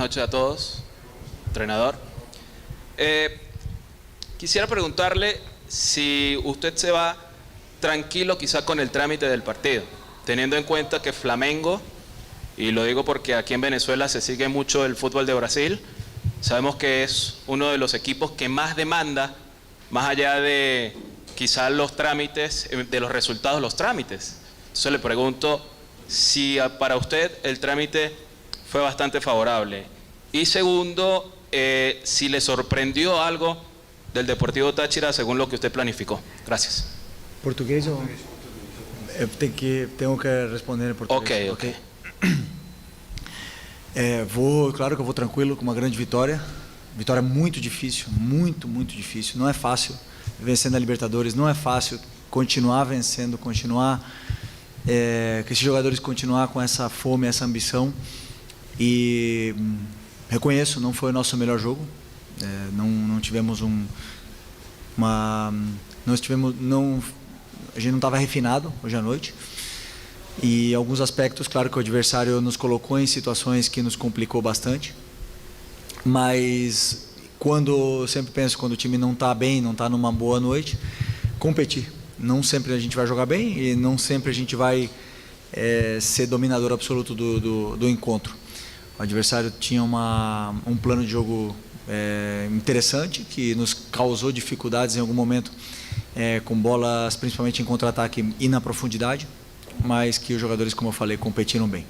noches a todos, entrenador. Quisiera preguntarle si usted se va tranquilo quizá con el trámite del partido, teniendo en cuenta que Flamengo, y lo digo porque aquí en Venezuela se sigue mucho el fútbol de Brasil, sabemos que es uno de los equipos que más demanda, más allá de quizá los trámites, de los resultados, los trámites. Entonces le pregunto si para usted el trámite fue bastante favorable. Y segundo, si le sorprendió algo del Deportivo Táchira según lo que usted planificó. Gracias. Português ou... Tenho que responder em português. Ok. Claro que eu vou tranquilo, com uma grande vitória. Vitória muito difícil, muito difícil. Não é fácil vencer na Libertadores, não é fácil continuar vencendo, continuar... que esses jogadores continuar com essa fome, essa ambição. E reconheço, não foi o nosso melhor jogo. Não tivemos a gente não estava refinado hoje à noite. E alguns aspectos, claro que o adversário nos colocou em situações que nos complicou bastante. Mas eu sempre penso, quando o time não está bem, não está numa boa noite, competir. Não sempre a gente vai jogar bem e não sempre a gente vai ser dominador absoluto do encontro. O adversário tinha um plano de jogo interessante, que nos causou dificuldades em algum momento, com bolas principalmente em contra-ataque e na profundidade, mas que os jogadores, como eu falei, competiram bem.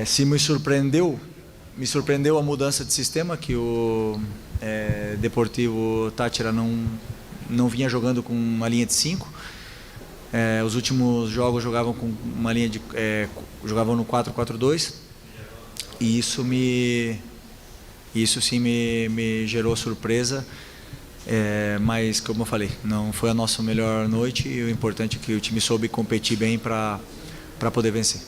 Se me surpreendeu a mudança de sistema, que o Deportivo Táchira não vinha jogando com uma linha de 5. Os últimos jogos jogavam com uma linha jogavam no 4-4-2, e isso sim me gerou surpresa, mas como eu falei, não foi a nossa melhor noite, e o importante é que o time soube competir bem para poder vencer.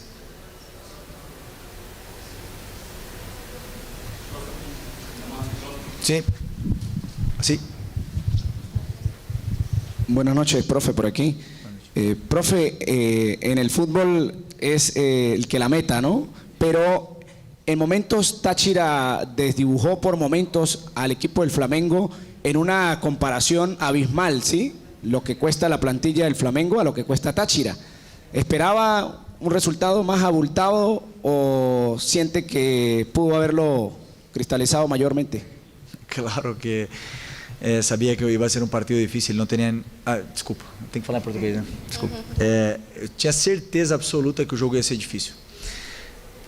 Sim. Sí. Buenas noches, profe, por aquí. Profe, en el fútbol es el que la meta, ¿no? Pero en momentos Táchira desdibujó por momentos al equipo del Flamengo en una comparación abismal, ¿sí? Lo que cuesta la plantilla del Flamengo a lo que cuesta Táchira. ¿Esperaba un resultado más abultado o siente que pudo haberlo cristalizado mayormente? Claro que sabia que ia ser um partido difícil, não tinha... desculpa, tem que falar em português, né? Desculpa. Eu tinha certeza absoluta que o jogo ia ser difícil.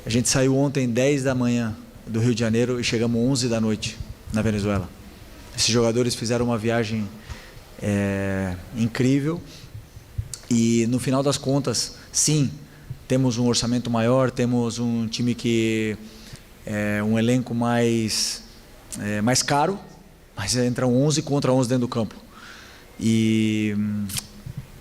A gente saiu ontem 10 da manhã do Rio de Janeiro e chegamos 11 da noite na Venezuela. Esses jogadores fizeram uma viagem incrível e no final das contas, sim, temos um orçamento maior, temos um time que um elenco mais caro, mas entram 11 contra 11 dentro do campo. E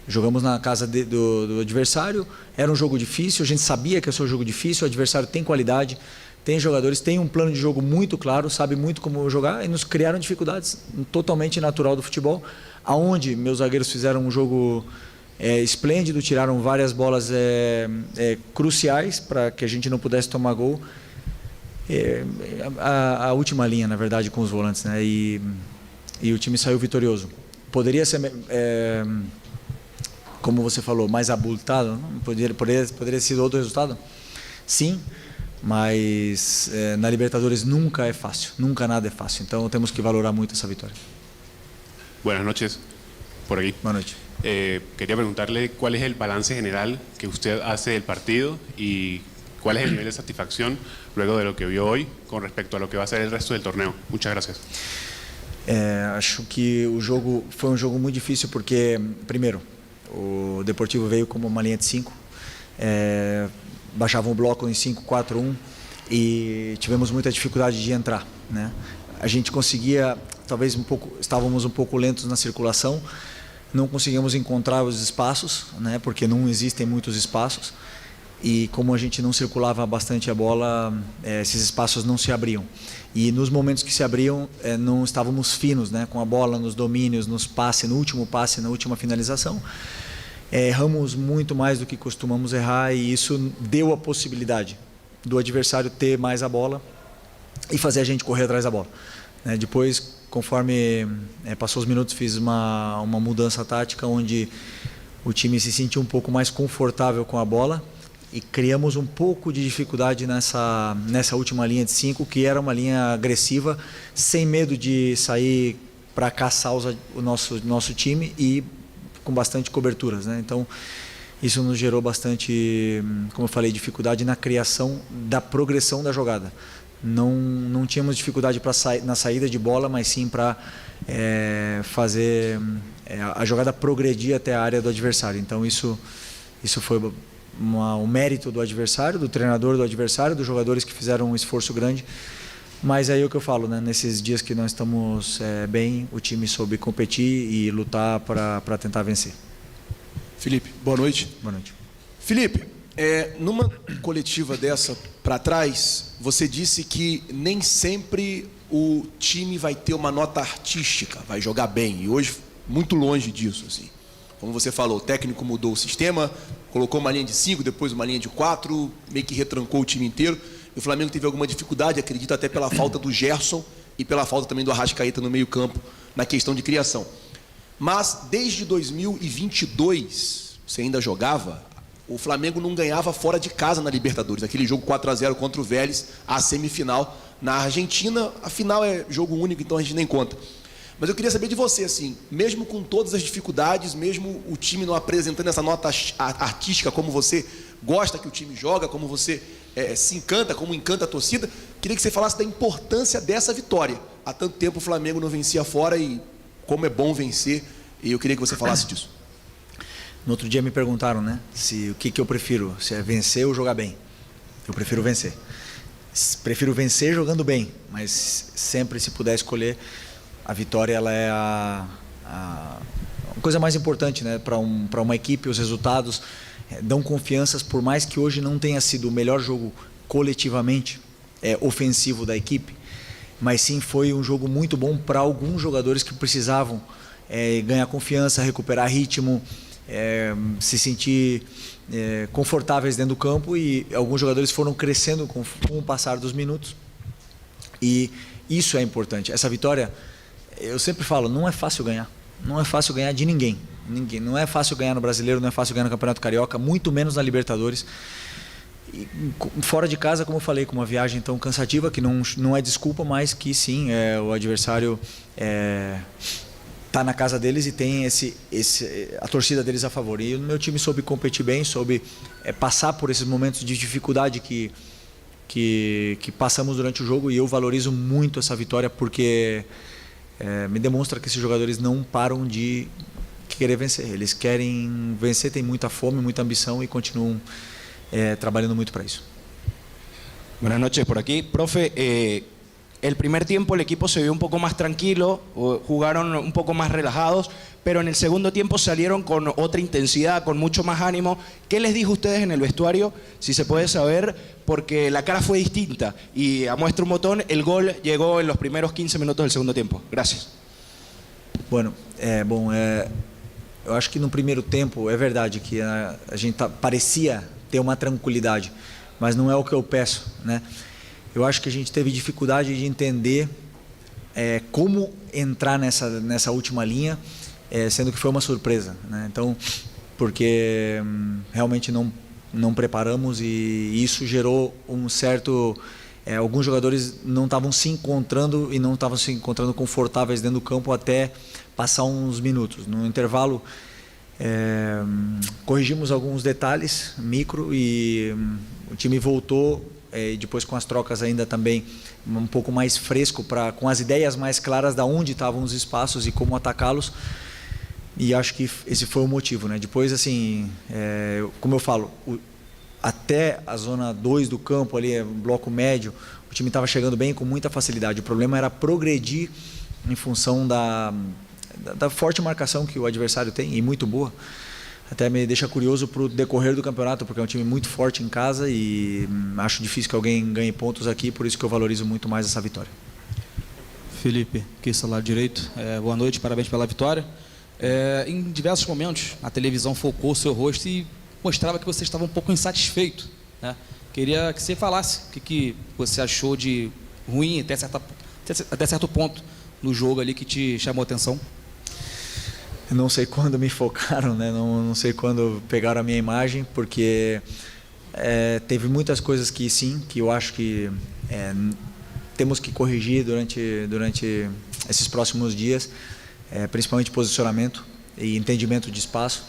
jogamos na casa do adversário, era um jogo difícil, a gente sabia que ia ser um jogo difícil, o adversário tem qualidade, tem jogadores, tem um plano de jogo muito claro, sabe muito como jogar, e nos criaram dificuldades totalmente natural do futebol, aonde meus zagueiros fizeram um jogo esplêndido, tiraram várias bolas cruciais para que a gente não pudesse tomar gol. A última linha, na verdade, com os volantes, né? E o time saiu vitorioso. Poderia ser, como você falou, mais abultado, não? Poderia ter sido outro resultado? Sim, mas na Libertadores nunca é fácil, nunca nada é fácil. Então temos que valorar muito essa vitória. Buenas noches, por aquí. Buenas noches. Quería preguntarle cuál es el balance general que usted hace del partido y cuál es el nivel de satisfacción luego de lo que vio hoy con respecto a lo que va a ser el resto del torneo. Muchas gracias. Acho que o jogo foi um jogo muito difícil porque, primeiro, o Deportivo veio como uma linha de 5, baixava um bloco em 5-4-1 e tivemos muita dificuldade de entrar, né? A gente conseguia, talvez estávamos um pouco lentos na circulação, não conseguíamos encontrar os espaços, né? Porque não existem muitos espaços. E como a gente não circulava bastante a bola, esses espaços não se abriam. E nos momentos que se abriam, não estávamos finos, né, com a bola, nos domínios, nos passes, no último passe, na última finalização. Erramos muito mais do que costumamos errar e isso deu a possibilidade do adversário ter mais a bola e fazer a gente correr atrás da bola, né? Depois, conforme passou os minutos, fiz uma mudança tática onde o time se sentiu um pouco mais confortável com a bola e criamos um pouco de dificuldade nessa última linha de 5, que era uma linha agressiva, sem medo de sair para caçar o nosso time e com bastante coberturas, né? Então, isso nos gerou bastante, como eu falei, dificuldade na criação da progressão da jogada. Não tínhamos dificuldade na saída de bola, mas sim para fazer a jogada progredir até a área do adversário. Então, isso foi um mérito do adversário, do treinador do adversário, dos jogadores que fizeram um esforço grande. Mas aí é o que eu falo, né? Nesses dias que nós estamos bem, o time soube competir e lutar para tentar vencer. Felipe, boa noite. Boa noite. Felipe, numa coletiva dessa para trás, você disse que nem sempre o time vai ter uma nota artística, vai jogar bem. E hoje, muito longe disso, assim. Como você falou, o técnico mudou o sistema, colocou uma linha de 5, depois uma linha de 4, meio que retrancou o time inteiro. E o Flamengo teve alguma dificuldade, acredito até pela falta do Gerson e pela falta também do Arrascaeta no meio-campo, na questão de criação. Mas desde 2022, você ainda jogava, o Flamengo não ganhava fora de casa na Libertadores. Aquele jogo 4-0 contra o Vélez, a semifinal na Argentina, a final é jogo único, então a gente nem conta. Mas eu queria saber de você, assim, mesmo com todas as dificuldades, mesmo o time não apresentando essa nota artística como você gosta que o time joga, como você se encanta, como encanta a torcida, queria que você falasse da importância dessa vitória. Há tanto tempo o Flamengo não vencia fora e como é bom vencer, e eu queria que você falasse disso. No outro dia me perguntaram, né, o que eu prefiro, se é vencer ou jogar bem. Eu prefiro vencer. Prefiro vencer jogando bem, mas sempre, se puder escolher, a vitória ela é a coisa mais importante, né, para uma equipe. Os resultados dão confianças, por mais que hoje não tenha sido o melhor jogo coletivamente ofensivo da equipe, mas sim foi um jogo muito bom para alguns jogadores que precisavam ganhar confiança, recuperar ritmo, se sentir confortáveis dentro do campo, e alguns jogadores foram crescendo com o passar dos minutos, e isso é importante. Essa vitória, eu sempre falo, não é fácil ganhar. Não é fácil ganhar de ninguém. Não é fácil ganhar no Brasileiro, não é fácil ganhar no Campeonato Carioca, muito menos na Libertadores. E fora de casa, como eu falei, com uma viagem tão cansativa, que não é desculpa, mas que sim, o adversário está na casa deles e tem a torcida deles a favor. E o meu time soube competir bem, soube passar por esses momentos de dificuldade que passamos durante o jogo, e eu valorizo muito essa vitória, porque me demonstra que esses jogadores não param de querer vencer. Eles querem vencer, têm muita fome, muita ambição e continuam trabajando mucho para eso. Buenas noches, por aquí. Profe, el primer tiempo el equipo se vio un poco más tranquilo, jugaron un poco más relajados, pero en el segundo tiempo salieron con otra intensidad, con mucho más ánimo. ¿Qué les dijo a ustedes en el vestuario, si se puede saber? Porque la cara fue distinta y a muestra un botón, el gol llegó en los primeros 15 minutos del segundo tiempo. Gracias. Bueno, eu acho que no primeiro tempo é verdade que a gente parecia ter uma tranquilidade, mas não é o que eu peço, né? Eu acho que a gente teve dificuldade de entender como entrar nessa última linha, sendo que foi uma surpresa, né? Então, porque realmente não preparamos, e isso gerou um certo... alguns jogadores não estavam se encontrando e não estavam se encontrando confortáveis dentro do campo até passar uns minutos. No intervalo, corrigimos alguns detalhes micro e o time voltou, e depois com as trocas ainda também um pouco mais fresco, com as ideias mais claras de onde estavam os espaços e como atacá-los, e acho que esse foi o motivo, né? Depois, assim, como eu falo, até a zona 2 do campo, ali, bloco médio, o time estava chegando bem com muita facilidade. O problema era progredir em função da forte marcação que o adversário tem, e muito boa. Até me deixa curioso para o decorrer do campeonato, porque é um time muito forte em casa e acho difícil que alguém ganhe pontos aqui, por isso que eu valorizo muito mais essa vitória. Felipe, aqui do lado direito, boa noite, parabéns pela vitória. Em diversos momentos a televisão focou o seu rosto e mostrava que você estava um pouco insatisfeito, né? Queria que você falasse o que você achou de ruim até certo ponto no jogo ali que te chamou a atenção? Não sei quando me focaram, né? Não sei quando pegaram a minha imagem, porque teve muitas coisas que sim, que eu acho que temos que corrigir durante esses próximos dias, principalmente posicionamento e entendimento de espaço.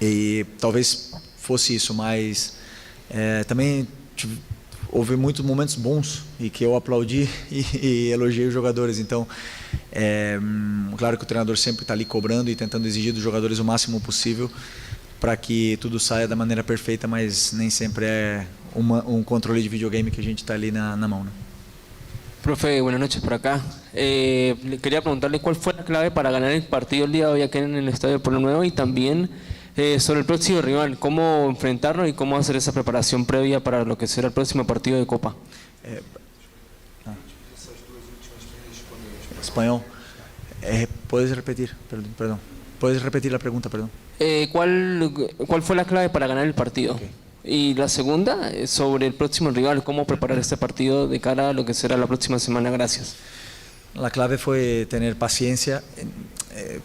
E talvez fosse isso, mas também houve muitos momentos bons e que eu aplaudi e elogiei os jogadores. Então, claro que o treinador sempre está ali cobrando e tentando exigir dos jogadores o máximo possível para que tudo saia da maneira perfeita, mas nem sempre é um controle de videogame que a gente está ali na mão, né? Profe, buenas noches por acá. Quería preguntarle cuál fue la clave para ganar el partido el día de hoy aquí en el Estadio Pueblo Nuevo y también sobre el próximo rival, cómo enfrentarlo y cómo hacer esa preparación previa para lo que será el próximo partido de Copa. Espanhol. ¿Puedes repetir? Perdón. ¿Puedes repetir la pregunta, perdón? ¿Cuál fue la clave para ganar el partido? Okay. Y la segunda, sobre el próximo rival, cómo preparar este partido de cara a lo que será la próxima semana. Gracias. La clave fue tener paciencia,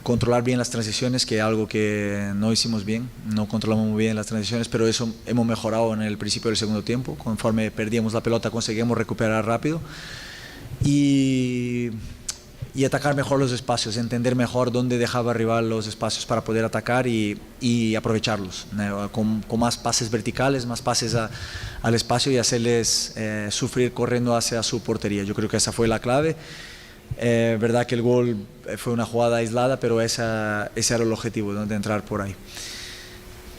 controlar bien las transiciones, que es algo que no hicimos bien, no controlamos muy bien las transiciones, pero eso hemos mejorado en el principio del segundo tiempo. Conforme perdíamos la pelota conseguimos recuperar rápido y atacar mejor los espacios, entender mejor dónde dejaba el rival los espacios para poder atacar y aprovecharlos, ¿no? Con más pases verticales, más pases al espacio y hacerles sufrir corriendo hacia su portería. Yo creo que esa fue la clave. Verdad que el gol fue una jugada aislada, pero ese era el objetivo, ¿no? De entrar por ahí.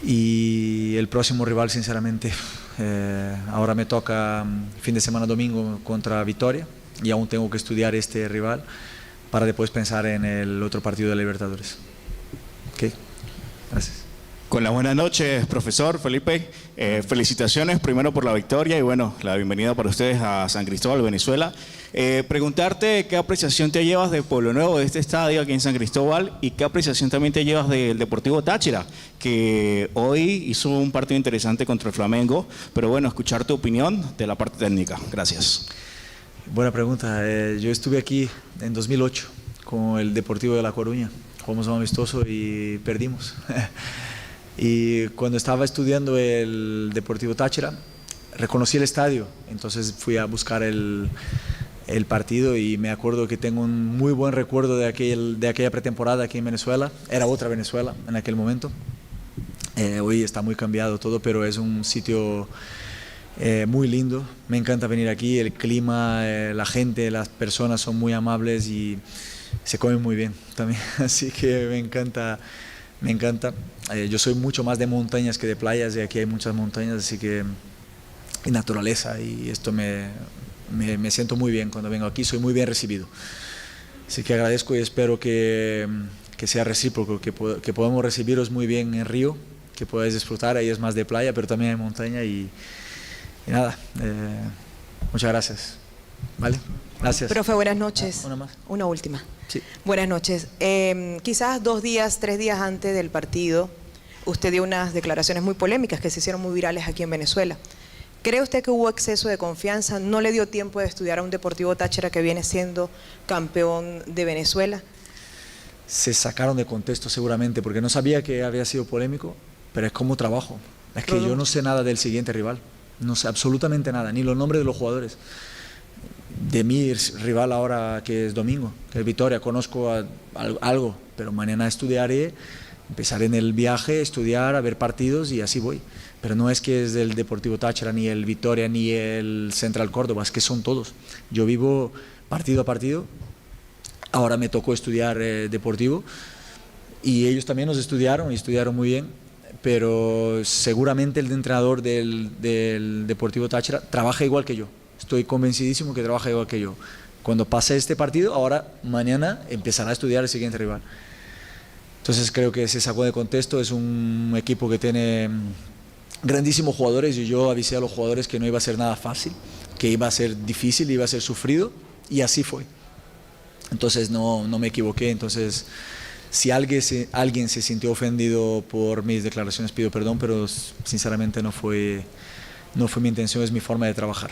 Y el próximo rival, sinceramente, ahora me toca fin de semana domingo contra Vitória y aún tengo que estudiar este rival para después pensar en el otro partido de Libertadores. Ok, gracias. Con las buenas noches, profesor Felipe. Felicitaciones primero por la victoria y bueno, la bienvenida para ustedes a San Cristóbal, Venezuela. Preguntarte qué apreciación te llevas de Pueblo Nuevo, de este estadio aquí en San Cristóbal, y qué apreciación también te llevas del Deportivo Táchira, que hoy hizo un partido interesante contra el Flamengo, pero bueno, escuchar tu opinión de la parte técnica. Gracias. Buena pregunta. Yo estuve aquí en 2008 con el Deportivo de La Coruña. Jugamos un amistoso y perdimos. Y cuando estaba estudiando el Deportivo Táchira, reconocí el estadio. Entonces fui a buscar el partido y me acuerdo que tengo un muy buen recuerdo de aquella pretemporada aquí en Venezuela. Era otra Venezuela en aquel momento. Hoy está muy cambiado todo, pero es un sitio muy lindo. Me encanta venir aquí, el clima, la gente, las personas son muy amables y se come muy bien también. Así que me encanta. Yo soy mucho más de montañas que de playas y aquí hay muchas montañas, así que y naturaleza, y esto me siento muy bien cuando vengo aquí, soy muy bien recibido. Así que agradezco y espero que sea recíproco, que podamos recibiros muy bien en Río, que podáis disfrutar. Ahí es más de playa, pero también hay montaña y nada, muchas gracias. ¿Vale? Gracias. Profe, buenas noches. Una más. Una última. Sí. Buenas noches. Quizás 2 días, 3 días antes del partido, usted dio unas declaraciones muy polémicas que se hicieron muy virales aquí en Venezuela. ¿Cree usted que hubo exceso de confianza? ¿No le dio tiempo de estudiar a un Deportivo Táchira que viene siendo campeón de Venezuela? Se sacaron de contexto seguramente, porque no sabía que había sido polémico, pero es como trabajo. Es que yo no sé nada del siguiente rival, no sé absolutamente nada, ni los nombres de los jugadores. De mi rival ahora, que es domingo, que es Vitória, conozco algo, pero mañana estudiaré, empezaré en el viaje, estudiar, a ver partidos y así voy. Pero no es que es del Deportivo Táchira, ni el Vitória, ni el Central Córdoba, es que son todos. Yo vivo partido a partido. Ahora me tocó estudiar Deportivo y ellos también nos estudiaron y estudiaron muy bien, pero seguramente el entrenador del Deportivo Táchira trabaja igual que yo. Estoy convencidísimo que trabaja igual que yo. Cuando pase este partido, ahora mañana empezará a estudiar el siguiente rival. Entonces creo que se sacó de contexto. Es un equipo que tiene grandísimos jugadores y yo avisé a los jugadores que no iba a ser nada fácil, que iba a ser difícil, iba a ser sufrido, y así fue. Entonces no me equivoqué. Entonces, si alguien se sintió ofendido por mis declaraciones, pido perdón, pero sinceramente no fue mi intención, es mi forma de trabajar.